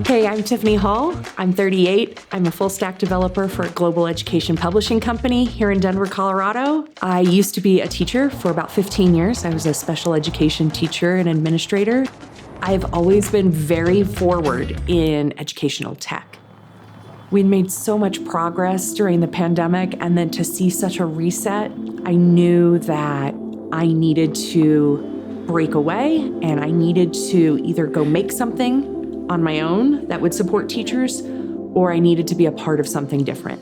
Hey, I'm Tiffany Hall. I'm 38. I'm a full stack developer for a global education publishing company here in Denver, Colorado. I used to be a teacher for about 15 years. I was a special education teacher and administrator. I've always been very forward in educational tech. We made so much progress during the pandemic, and then to see such a reset, I knew that I needed to break away and I needed to either go make something on my own that would support teachers, or I needed to be a part of something different.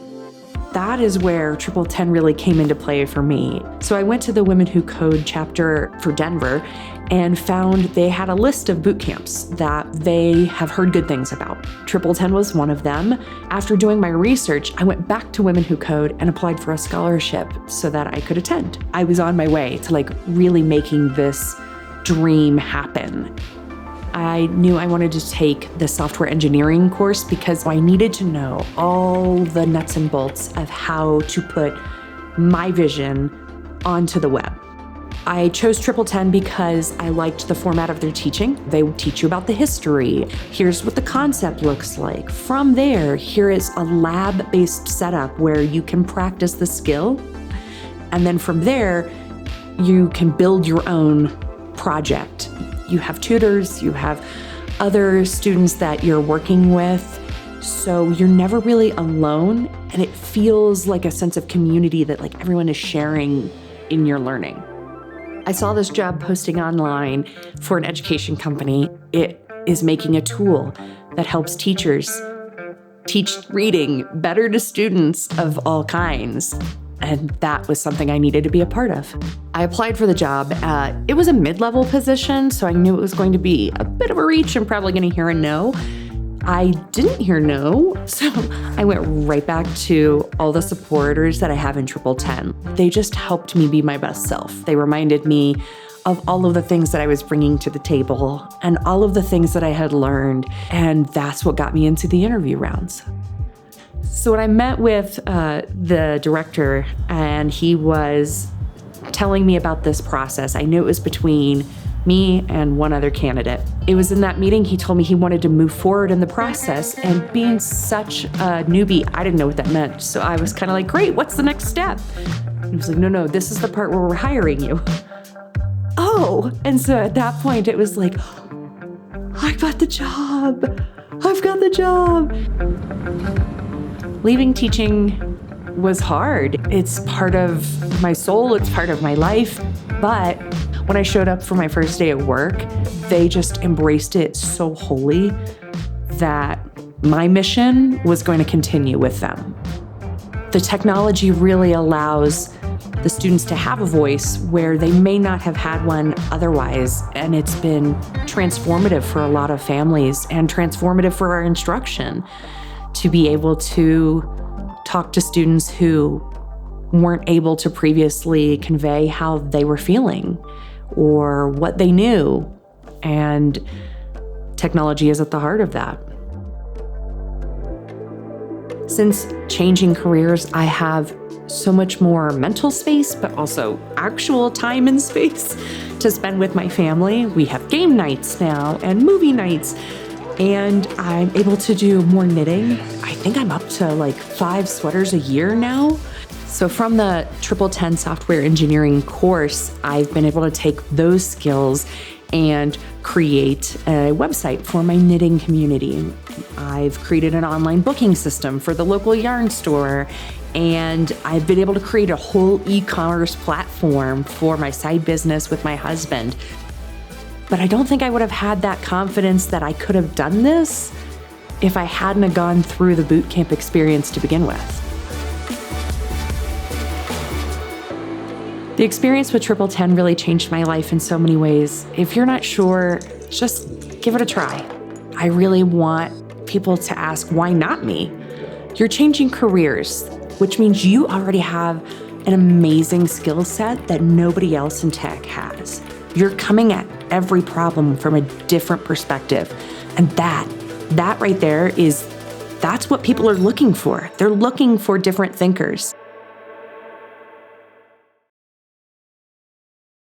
That is where Triple 10 really came into play for me. So I went to the Women Who Code chapter for Denver and found they had a list of boot camps that they have heard good things about. Triple 10 was one of them. After doing my research, I went back to Women Who Code and applied for a scholarship so that I could attend. I was on my way to really making this dream happen. I knew I wanted to take the software engineering course because I needed to know all the nuts and bolts of how to put my vision onto the web. I chose Triple 10 because I liked the format of their teaching. They would teach you about the history. Here's what the concept looks like. From there, here is a lab-based setup where you can practice the skill. And then from there, you can build your own project. You have tutors, you have other students that you're working with, so you're never really alone, and it feels like a sense of community that everyone is sharing in your learning. I saw this job posting online for an education company. It is making a tool that helps teachers teach reading better to students of all kinds. And that was something I needed to be a part of. I applied for the job. It was a mid-level position, so I knew it was going to be a bit of a reach and probably going to hear a no. I didn't hear no, so I went right back to all the supporters that I have in Triple 10. They just helped me be my best self. They reminded me of all of the things that I was bringing to the table and all of the things that I had learned, and that's what got me into the interview rounds. So when I met with the director and he was telling me about this process, I knew it was between me and one other candidate. It was in that meeting he told me he wanted to move forward in the process, and being such a newbie, I didn't know what that meant. So I was kind of like, great, what's the next step? And he was like, no, this is the part where we're hiring you. Oh, and so at that point it was like, I got the job. I've got the job. Leaving teaching was hard. It's part of my soul, it's part of my life. But when I showed up for my first day at work, they just embraced it so wholly that my mission was going to continue with them. The technology really allows the students to have a voice where they may not have had one otherwise. And it's been transformative for a lot of families and transformative for our instruction, to be able to talk to students who weren't able to previously convey how they were feeling or what they knew. And technology is at the heart of that. Since changing careers, I have so much more mental space, but also actual time and space to spend with my family. We have game nights now and movie nights. And I'm able to do more knitting. I think I'm up to 5 sweaters a year now. So from the Triple 10 software engineering course, I've been able to take those skills and create a website for my knitting community. I've created an online booking system for the local yarn store, and I've been able to create a whole e-commerce platform for my side business with my husband. But I don't think I would have had that confidence that I could have done this if I hadn't have gone through the boot camp experience to begin with. The experience with Triple 10 really changed my life in so many ways. If you're not sure, just give it a try. I really want people to ask, why not me? You're changing careers, which means you already have an amazing skill set that nobody else in tech has. You're coming at every problem from a different perspective. And that right there that's what people are looking for. They're looking for different thinkers.